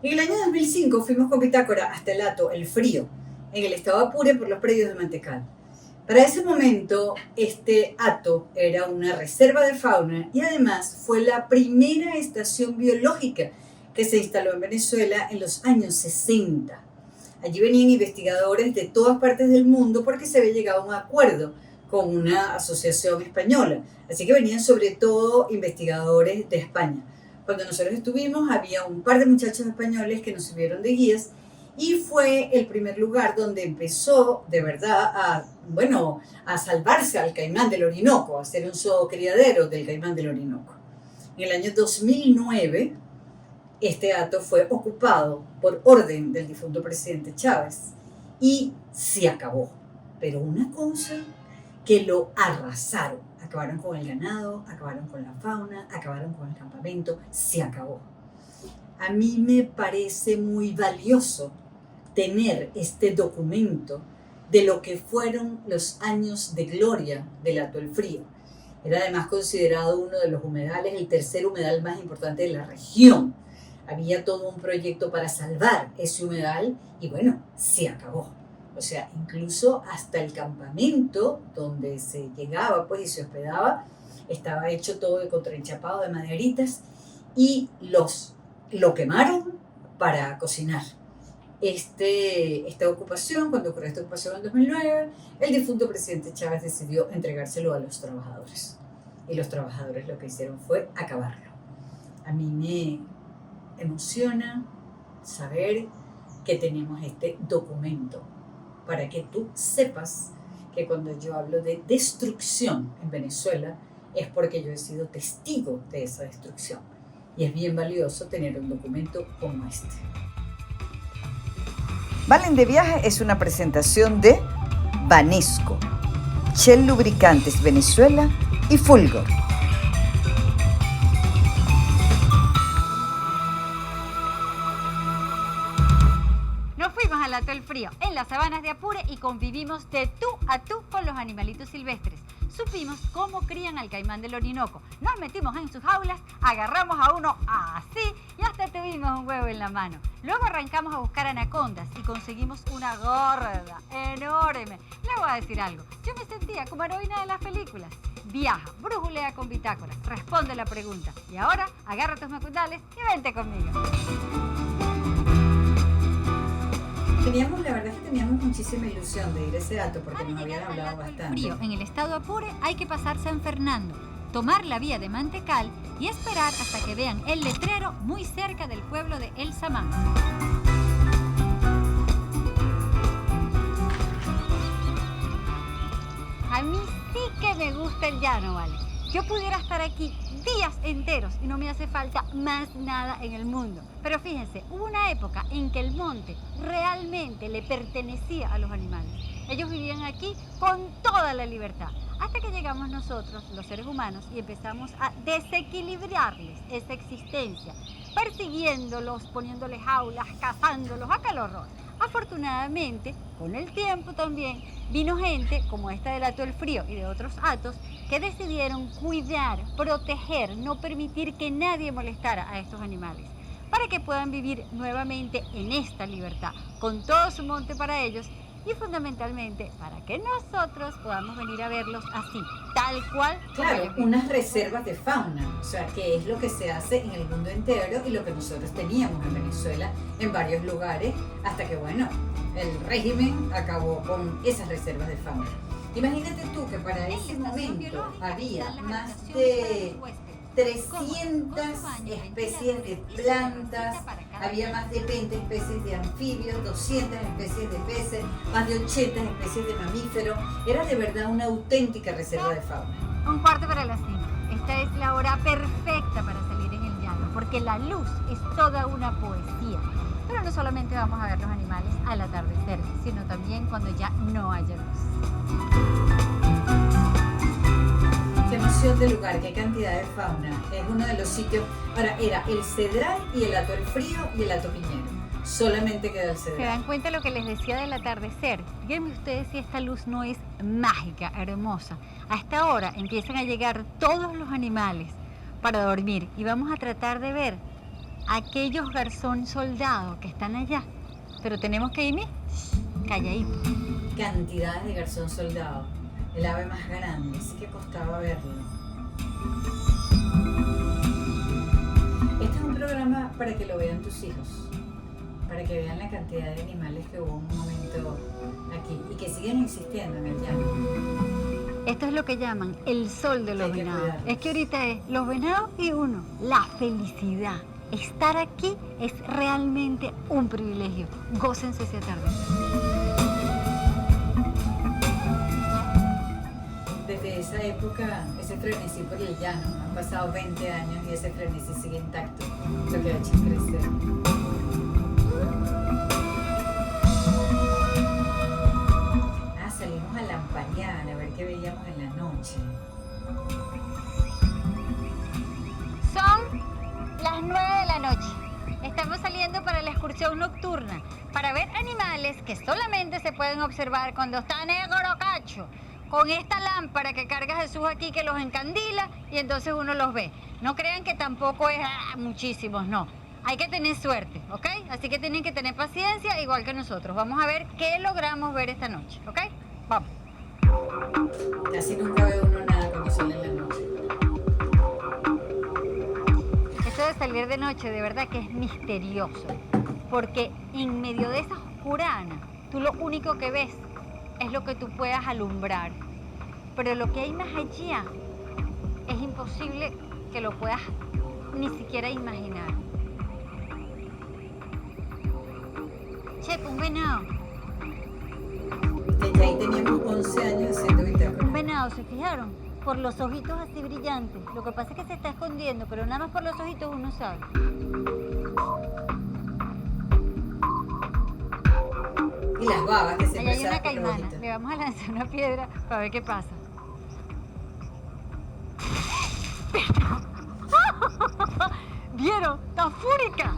En el año 2005 fuimos con Bitácora hasta el Hato, El Frío, en el estado Apure por los predios de Mantecal. Para ese momento, este hato era una reserva de fauna y además fue la primera estación biológica que se instaló en Venezuela en los años 60. Allí venían investigadores de todas partes del mundo porque se había llegado a un acuerdo con una asociación española. Así que venían sobre todo investigadores de España. Cuando nosotros estuvimos, había un par de muchachos españoles que nos sirvieron de guías y fue el primer lugar donde empezó de verdad a salvarse al caimán del Orinoco, a ser un zoocriadero del caimán del Orinoco. En el año 2009, este hato fue ocupado por orden del difunto presidente Chávez y se acabó. Pero una cosa, que lo arrasaron. Acabaron con el ganado, acabaron con la fauna, acabaron con el campamento, se acabó. A mí me parece muy valioso tener este documento de lo que fueron los años de gloria del Hato El Frío. Era además considerado uno de los humedales, el tercer humedal más importante de la región. Había todo un proyecto para salvar ese humedal y bueno, se acabó. O sea, incluso hasta el campamento donde se llegaba pues, y se hospedaba estaba hecho todo de contraenchapado de maderitas y lo quemaron para cocinar. Esta ocupación, cuando ocurrió esta ocupación en 2009, el difunto presidente Chávez decidió entregárselo a los trabajadores. Y los trabajadores lo que hicieron fue acabarlo. A mí me emociona saber que tenemos este documento para que tú sepas que cuando yo hablo de destrucción en Venezuela es porque yo he sido testigo de esa destrucción. Y es bien valioso tener un documento como este. Valen de Viaje es una presentación de Banesco, Shell Lubricantes Venezuela y Fulgor. Nos fuimos al Hato El Frío, en las sabanas de Apure, y convivimos de tú a tú con los animalitos silvestres. Supimos cómo crían al caimán del Orinoco. Nos metimos en sus jaulas, agarramos a uno así y hasta tuvimos un huevo en la mano. Luego arrancamos a buscar anacondas y conseguimos una gorda, enorme. Le voy a decir algo, yo me sentía como heroína de las películas. Viaja, brujulea con Bitácora, responde la pregunta. Y ahora, agarra tus macundales y vente conmigo. La verdad es que teníamos muchísima ilusión de ir a ese hato porque nos habían hablado bastante. Frío, en el estado Apure hay que pasar San Fernando, tomar la vía de Mantecal y esperar hasta que vean el letrero muy cerca del pueblo de El Samán. A mí sí que me gusta el llano, ¿vale? Yo pudiera estar aquí días enteros y no me hace falta más nada en el mundo. Pero fíjense, hubo una época en que el monte realmente le pertenecía a los animales. Ellos vivían aquí con toda la libertad. Hasta que llegamos nosotros, los seres humanos, y empezamos a desequilibrarles esa existencia, persiguiéndolos, poniéndoles jaulas, cazándolos, a calor. Afortunadamente, con el tiempo también, vino gente como esta del Hato El Frío y de otros hatos que decidieron cuidar, proteger, no permitir que nadie molestara a estos animales, para que puedan vivir nuevamente en esta libertad, con todo su monte para ellos y fundamentalmente para que nosotros podamos venir a verlos así, tal cual. Claro, unas reservas de fauna, o sea, que es lo que se hace en el mundo entero y lo que nosotros teníamos en Venezuela en varios lugares, hasta que, bueno, el régimen acabó con esas reservas de fauna. Imagínate tú que para ese momento había más de 300 especies de plantas, había más de 20 especies de anfibios, 200 especies de peces, más de 80 especies de mamíferos. Era de verdad una auténtica reserva de fauna. 4:45. Esta es la hora perfecta para salir en el llano, porque la luz es toda una poesía. Pero no solamente vamos a ver los animales al atardecer, sino también cuando ya no haya luz. Qué emoción de lugar, qué cantidad de fauna. Es uno de los sitios. Ahora, era el Cedral y el Hato El Frío y el Hato Piñero. Solamente queda el Cedral. ¿Se dan cuenta lo que les decía del atardecer? Díganme ustedes si esta luz no es mágica, hermosa. A esta hora empiezan a llegar todos los animales para dormir y vamos a tratar de ver aquellos garzón soldados que están allá. Pero tenemos que irme calladitos. Cantidades de garzón soldado. El ave más grande, así que costaba verlo. Este es un programa para que lo vean tus hijos, para que vean la cantidad de animales que hubo en un momento aquí y que siguen existiendo en el llano. Esto es lo que llaman el sol de los Hay que venados. cuidarlos. Es que ahorita es los venados y uno. La felicidad. Estar aquí es realmente un privilegio. Gócense ese atardecer. Desde esa época, ese frenesí por el llano, han pasado 20 años y ese frenesí sigue intacto, lo que ha hecho crecer. Salimos a Lampañar a ver qué veíamos en la noche. Son las 9 de la noche. Estamos saliendo para la excursión nocturna, para ver animales que solamente se pueden observar cuando está negro cacho. Con esta lámpara que carga Jesús aquí que los encandila y entonces uno los ve. No crean que tampoco es muchísimos, no. Hay que tener suerte, ¿ok? Así que tienen que tener paciencia igual que nosotros. Vamos a ver qué logramos ver esta noche, ¿ok? Vamos. Casi nunca ve uno nada cuando sale en la noche. Esto de salir de noche de verdad que es misterioso, porque en medio de esa oscurana, tú lo único que ves es lo que tú puedas alumbrar, pero lo que hay más allá es imposible que lo puedas ni siquiera imaginar. Che, un venado. Desde ahí teníamos 11 años haciendo bitácora. Un venado, ¿se fijaron? Por los ojitos así brillantes. Lo que pasa es que se está escondiendo, pero nada más por los ojitos uno sabe. Y las babas que se Allá hay una empezaban por los caimana. ojitos. Le vamos a lanzar una piedra para ver qué pasa. ¿Vieron? ¡Está fúrica!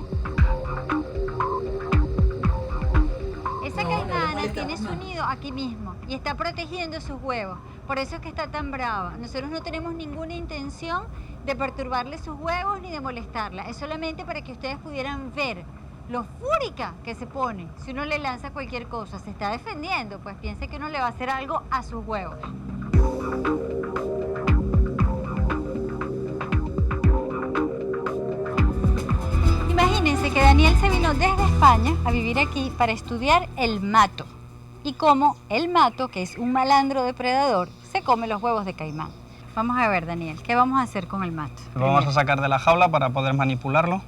Esa No, no le caimana molestamos tiene su más. nido aquí mismo y está protegiendo sus huevos. Por eso es que está tan brava. Nosotros no tenemos ninguna intención de perturbarle sus huevos ni de molestarla. Es solamente para que ustedes pudieran ver lo fúrica que se pone si uno le lanza cualquier cosa. Se está defendiendo, pues piense que uno le va a hacer algo a sus huevos. Imagínense que Daniel se vino desde España a vivir aquí para estudiar el mato y cómo el mato, que es un malandro depredador, se come los huevos de caimán. Vamos a ver, Daniel, ¿qué vamos a hacer con el mato? Lo vamos a sacar de la jaula para poder manipularlo.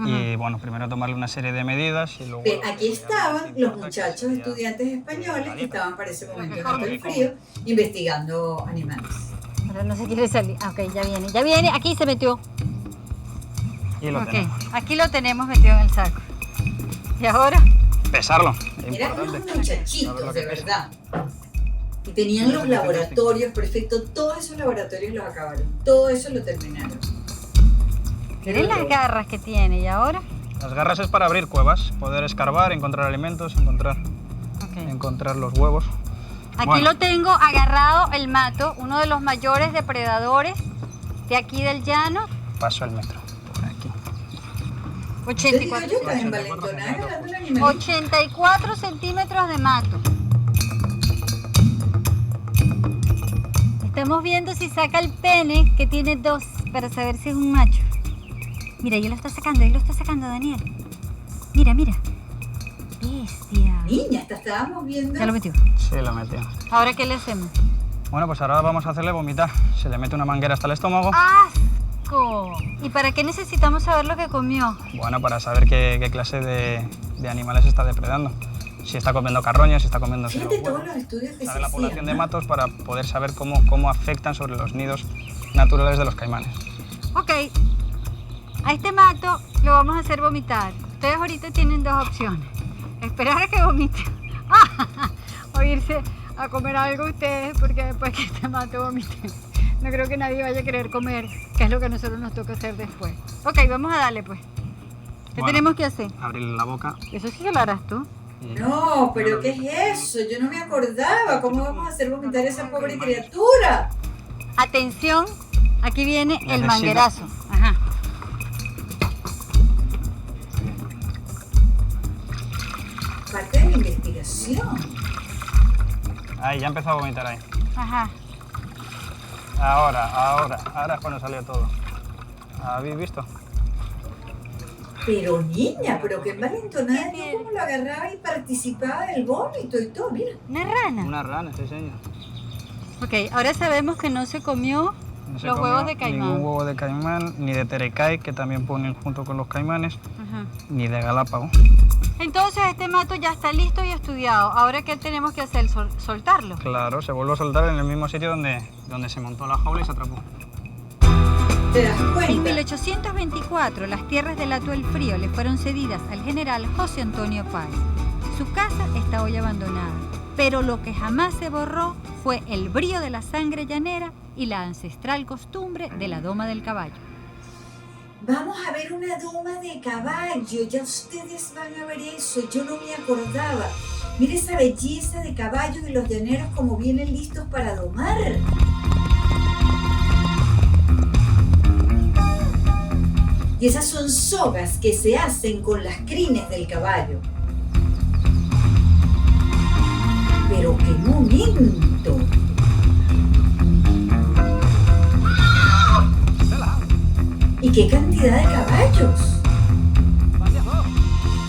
Y bueno, primero tomarle una serie de medidas y luego... Bien, aquí estaban los muchachos estudiantes españoles que estaban para ese momento bajo el frío investigando animales. Pero no se quiere salir. Ah, ok, ya viene, aquí se metió. Y lo Ok, tenemos. aquí lo tenemos metido en el saco. ¿Y ahora? Pesarlo, es Eran unos importante. muchachitos, Saber lo que de pesa. verdad. Y tenían los laboratorios perfectos, todos esos laboratorios los acabaron, todo eso lo terminaron. Miren las garras que tiene, ¿y ahora? Las garras es para abrir cuevas, poder escarbar, encontrar alimentos, encontrar los huevos. Aquí Bueno. lo tengo agarrado el mato, uno de los mayores depredadores de aquí del llano. Paso el metro, por aquí. Yo digo 84, yo, estás 84 envalentonada centímetros. agarrando el animal. 84 centímetros de mato. Estamos viendo si saca el pene, que tiene 2, para saber si es un macho. Mira, ahí lo está sacando, Daniel. Mira. Bestia. Niña, hasta estábamos viendo. Ya lo metió. Sí, lo metió. ¿Ahora qué le hacemos? Bueno, pues ahora vamos a hacerle vomitar. Se le mete una manguera hasta el estómago. ¡Asco! ¿Y para qué necesitamos saber lo que comió? Bueno, para saber qué clase de animales está depredando. Si está comiendo carroñas, si está comiendo los Fíjate todos huevos. los estudios que se Saber la población hacían, de ¿no? matos para poder saber cómo afectan sobre los nidos naturales de los caimanes. Ok, a este mato lo vamos a hacer vomitar. Ustedes ahorita tienen 2 opciones. Esperar a que vomite o irse a comer algo ustedes, porque después que este mato vomite, no creo que nadie vaya a querer comer, que es lo que a nosotros nos toca hacer después. Ok, vamos a darle pues. ¿Qué Bueno. tenemos que hacer? Abrirle la boca. Eso sí se lo harás tú. y- No, pero ¿qué es eso? Yo no me acordaba. ¿Cómo vamos a hacer vomitar a esa pobre criatura? Atención, aquí viene el Necesito- manguerazo. Ajá. parte de la investigación. Ahí, ya empezó a vomitar ahí. Ajá. Ahora es cuando salió todo. ¿Habéis visto? Pero niña, pero qué envalentonada, yo como lo agarraba y participaba del vómito y todo, mira. ¿Una rana? Una rana, sí, señor. Ok, ahora sabemos que no se comió No se los comió huevos de caimán. Ningún huevo de caimán, ni de terecay, que también ponen junto con los caimanes, Ajá. ni de galápago. Entonces este mato ya está listo y estudiado. Ahora, ¿qué tenemos que hacer? ¿Soltarlo? Claro, se vuelve a soltar en el mismo sitio donde se montó la jaula y se atrapó. ¿Te das En cuenta? 1824, las tierras del Hato del Frío le fueron cedidas al general José Antonio Páez. Su casa está hoy abandonada, pero lo que jamás se borró fue el brío de la sangre llanera y la ancestral costumbre de la doma del caballo. Vamos a ver una doma de caballo, ya ustedes van a ver eso, yo no me acordaba. Mira esa belleza de caballos y los llaneros como vienen listos para domar. Y esas son sogas que se hacen con las crines del caballo. Pero qué momento. ¿Y qué cantidad de caballos?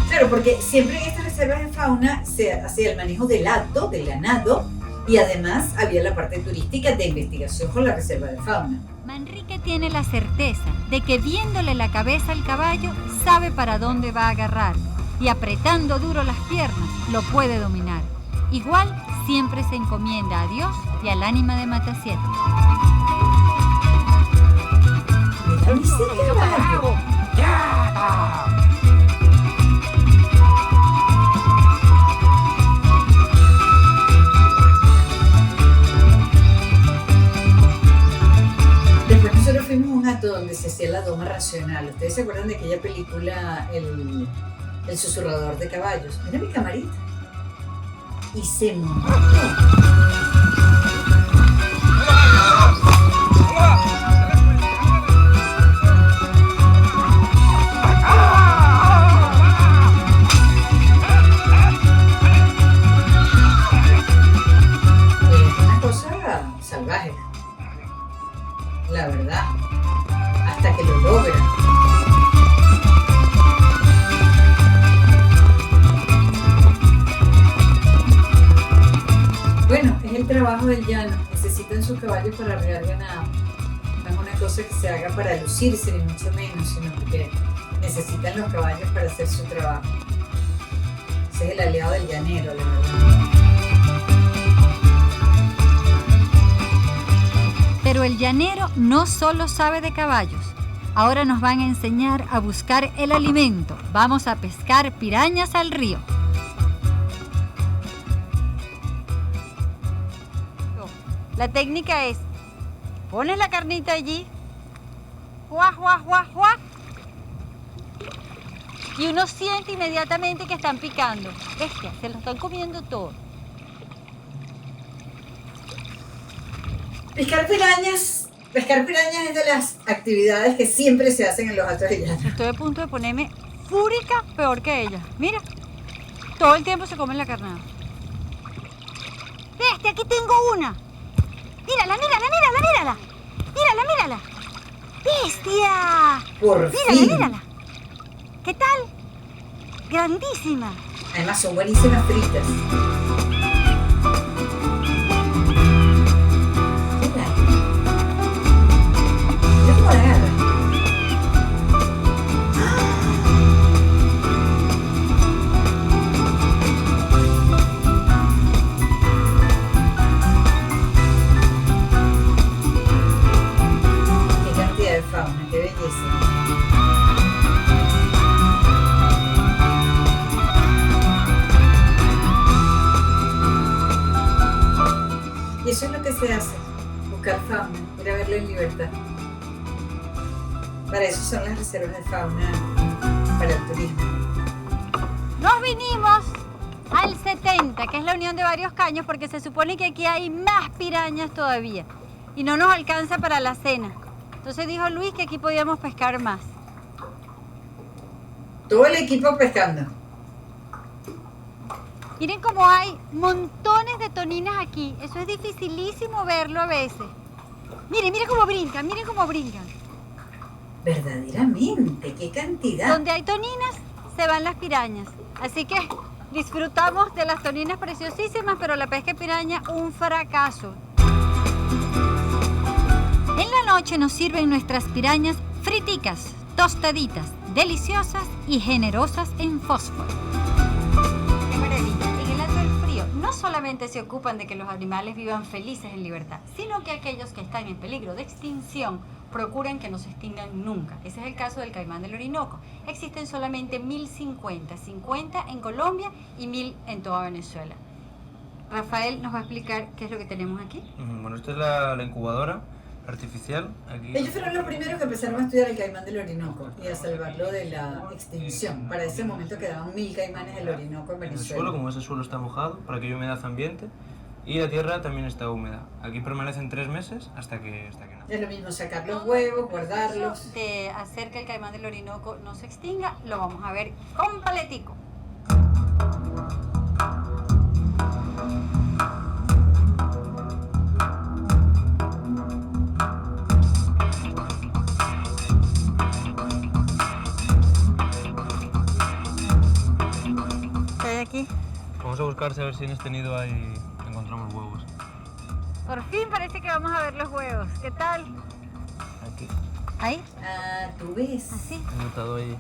Claro, porque siempre en estas reservas de fauna se hacía el manejo del hato, del ganado, y además había la parte turística de investigación con la reserva de fauna. Manrique tiene la certeza de que viéndole la cabeza al caballo sabe para dónde va a agarrar y apretando duro las piernas lo puede dominar. Igual siempre se encomienda a Dios y al ánima de Matasiete. Mira ese caballo. Después nosotros fuimos a un hato donde se hacía la doma racional. ¿Ustedes se acuerdan de aquella película, El susurrador de caballos? Mira mi camarita. Y se montó. Una cosa salvaje, la verdad, hasta que lo logra. Bueno, es el trabajo del llano, necesitan sus caballos para arrear ganado. No es una cosa que se haga para lucirse, ni mucho menos, sino que necesitan los caballos para hacer su trabajo. Ese es el aliado del llanero, la verdad. Pero el llanero no solo sabe de caballos. Ahora nos van a enseñar a buscar el alimento. Vamos a pescar pirañas al río. La técnica es, pones la carnita allí, ¡juá, juá, juá, juá! Y uno siente inmediatamente que están picando. Bestia, se lo están comiendo todo. Pescar pirañas es de las actividades que siempre se hacen en los hatos de llano. Estoy a punto de ponerme fúrica peor que ella. Mira, todo el tiempo se comen la carnada. Bestia, aquí tengo una. Mírala, mírala, mírala, mírala. Mírala, mírala. Bestia. Por Mírala, fin. mírala. ¿Qué tal? Grandísima. Además son buenísimas fritas. Mira cómo la agarra. Qué cantidad de fauna, qué belleza. Y eso es lo que se hace, buscar fauna, ir a verlo en libertad. Para eso son las reservas de fauna para el turismo. Nos vinimos al 70, que es la unión de varios caños, porque se supone que aquí hay más pirañas todavía. Y no nos alcanza para la cena. Entonces dijo Luis que aquí podíamos pescar más. Todo el equipo pescando. Miren cómo hay montones de toninas aquí. Eso es dificilísimo verlo a veces. Miren, miren cómo brincan, miren cómo brincan. Verdaderamente, qué cantidad. Donde hay toninas, se van las pirañas. Así que disfrutamos de las toninas preciosísimas, pero la pesca de piraña, un fracaso. En la noche nos sirven nuestras pirañas friticas, tostaditas, deliciosas y generosas en fósforo. ¡Qué maravilla! En el Alto del Frío no solamente se ocupan de que los animales vivan felices en libertad, sino que aquellos que están en peligro de extinción procuran que no se extingan nunca. Ese es el caso del caimán del Orinoco. Existen solamente 1050, 50 en Colombia y 1000 en toda Venezuela. Rafael nos va a explicar qué es lo que tenemos aquí. Bueno, esta es la incubadora artificial. Aquí. Ellos fueron los primeros que empezaron a estudiar el caimán del Orinoco y a salvarlo de la extinción. Para ese momento quedaban 1000 caimanes del Orinoco en En el Venezuela. suelo, como ese suelo está mojado, para que haya humedad ambiente, y la tierra también está húmeda. Aquí permanecen 3 meses hasta que nacen. Es lo mismo sacar los huevos, guardarlos. De hacer que el caimán del Orinoco no se extinga, lo vamos a ver completico. ¿Qué hay aquí? Vamos a buscar a ver si en este nido encontramos huevos. Por fin parece que vamos a ver los huevos. ¿Qué tal? Aquí. ¿Ahí? Ah, tú ves. ¿Así? He notado ahí.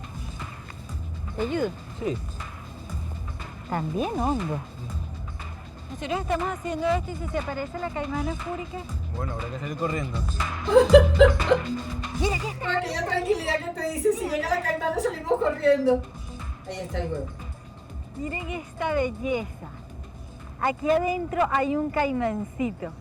¿Te ayudo? Sí. También hondo. Nosotros estamos haciendo esto y si se aparece la caimana fúrica... Bueno, habrá que salir corriendo. Mira, aquí está. Con aquella tranquilidad que te dice, si llega la caimana salimos corriendo. Ahí está el huevo. Miren esta belleza. Aquí adentro hay un caimancito.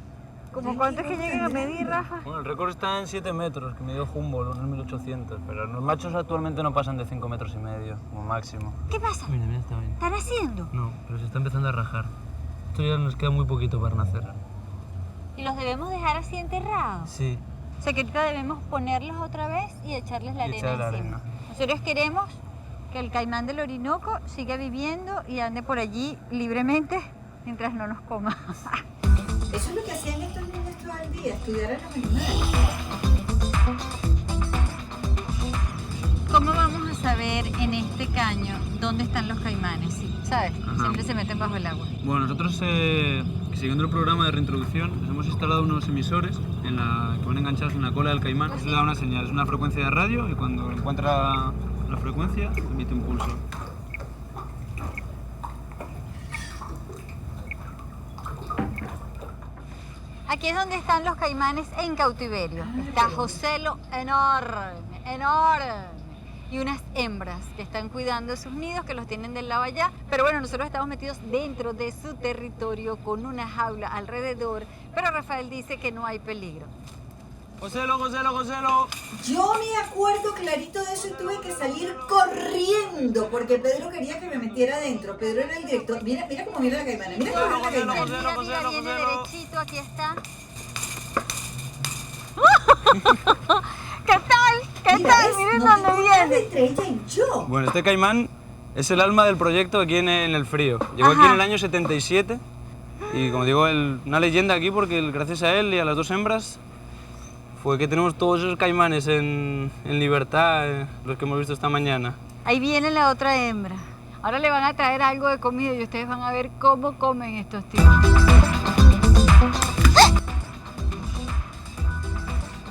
¿Cómo cuántos que llegan a medir, Rafa? Bueno, el récord está en 7 metros, que me dio Humboldt en 1800, pero los machos actualmente no pasan de 5,5 metros, como máximo. ¿Qué pasa? Mira, mira esta vaina. ¿Están haciendo? No, pero se está empezando a rajar. Esto ya nos queda muy poquito para nacer. ¿Y los debemos dejar así enterrados? Sí. O sea que ahorita debemos ponerlos otra vez y echarles la Y arena echarle la encima. arena. Nosotros queremos que el caimán del Orinoco siga viviendo y ande por allí libremente mientras no nos coma. Eso es lo que hacían estos niños todo el día, estudiar a los animales. ¿Cómo vamos a saber en este caño dónde están los caimanes? Sí, ¿sabes? Ajá. Siempre se meten bajo el agua. Bueno, nosotros, siguiendo el programa de reintroducción, les hemos instalado unos emisores que van enganchados en la cola del caimán. Eso le da una señal, es una frecuencia de radio y cuando encuentra la frecuencia emite un pulso. Aquí es donde están los caimanes en cautiverio. Está Joselo enorme, enorme. Y unas hembras que están cuidando sus nidos, que los tienen del lado allá. Pero bueno, nosotros estamos metidos dentro de su territorio con una jaula alrededor. Pero Rafael dice que no hay peligro. ¡Joselo, Joselo, Joselo! Yo me acuerdo clarito de eso y tuve que salir corriendo porque Pedro quería que me metiera adentro. Pedro era el director. Mira, mira cómo viene la caimana. Mira cómo viene la caimana. Mira, mira, viene derechito, aquí está. ¿Qué tal? ¿Qué Mira, tal? ¿ves? Miren No dónde tengo nada viene. entre ella y yo. Bueno, este caimán es el alma del proyecto aquí en el frío. Llegó aquí Ajá. en el año 77 y, como digo, una leyenda aquí porque gracias a él y a las 2 hembras fue que tenemos todos esos caimanes en libertad, los que hemos visto esta mañana. Ahí viene la otra hembra. Ahora le van a traer algo de comida y ustedes van a ver cómo comen estos tíos.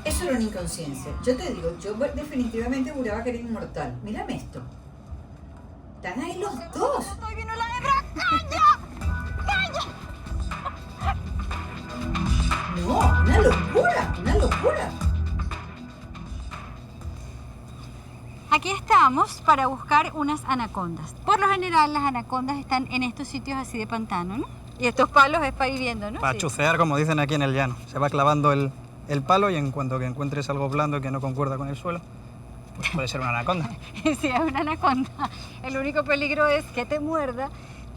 Eso era una inconsciencia. Yo te digo, yo definitivamente juraba que era inmortal. Mírame esto. Están ahí los dos. ¡Ahí vino la hembra! ¡Calla! ¡Calla! No, una locura, una locura. Aquí estamos para buscar unas anacondas. Por lo general las anacondas están en estos sitios así de pantano, ¿no? Y estos palos es para ir viendo, ¿no? Para Sí. chucear, como dicen aquí en el llano. Se va clavando el palo y en cuanto que encuentres algo blando que no concuerda con el suelo, pues puede ser una anaconda. Si es una anaconda, el único peligro es que te muerda,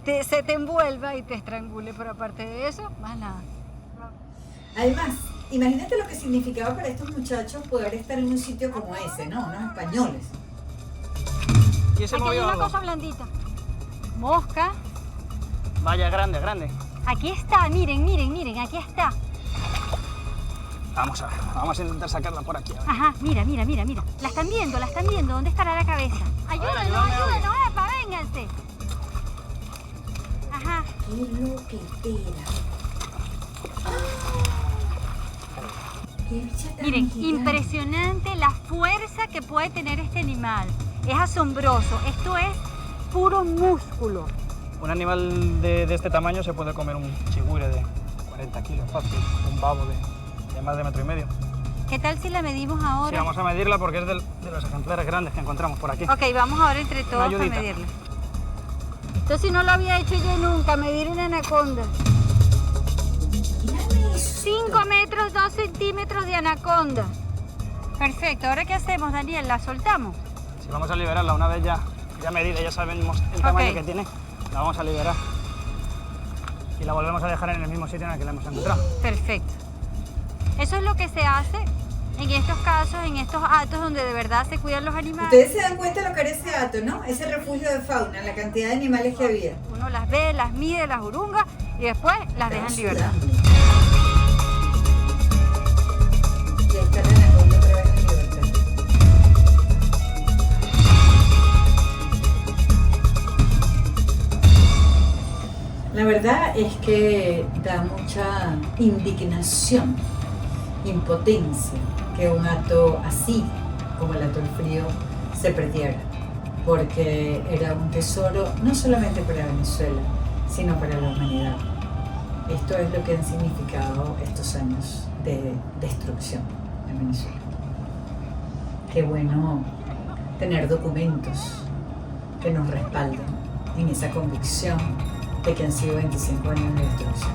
se te envuelva y te estrangule, pero aparte de eso, más nada. Además, imagínate lo que significaba para estos muchachos poder estar en un sitio como ese, ¿no? Unos españoles. ¿Y ese Aquí hay movió una algo? cosa blandita. Mosca. Vaya, grande, grande. Aquí está, miren, miren, miren, aquí está. Vamos a ver, vamos a intentar sacarla por aquí. A ver. Ajá, mira, mira, mira, mira. La están viendo, la están viendo. ¿Dónde estará la cabeza? Ayúdenos, ayúdame, ayúdenos, epa, vénganse. Ajá. Qué loquetera. Qué bicha tan Miren, gigante. impresionante la fuerza que puede tener este animal. Es asombroso. Esto es puro músculo. Un animal de este tamaño se puede comer un chigüire de 40 kilos, fácil. Un pavo de más de 1,5 metros. ¿Qué tal si la medimos Sí, ahora? vamos a medirla porque es de los ejemplares grandes que encontramos por aquí. Ok, vamos ahora entre todos para ayudita. medirla. Esto si no lo había hecho yo nunca, medir una anaconda. Mírame eso. 5 metros, 2 centímetros de anaconda. Perfecto, ¿ahora qué hacemos, Daniel? ¿La soltamos? Si vamos a liberarla una vez ya medida, ya sabemos el tamaño que tiene, la vamos a liberar. Y la volvemos a dejar en el mismo sitio en el que la hemos encontrado. Perfecto. Eso es lo que se hace en estos casos, en estos actos donde de verdad se cuidan los animales. Ustedes se dan cuenta de lo que era ese hato, ¿no? Ese refugio de fauna, la cantidad de animales que había. Uno las ve, las mide, las urunga y después las deja en libertad. Y ahí está la anaconda otra vez en libertad. La verdad es que da mucha indignación, impotencia que un hato así, como el hato del frío, se perdiera, porque era un tesoro no solamente para Venezuela, sino para la humanidad. Esto es lo que han significado estos años de destrucción en Venezuela. Qué bueno tener documentos que nos respalden en esa convicción de que han sido 25 años de destrucción.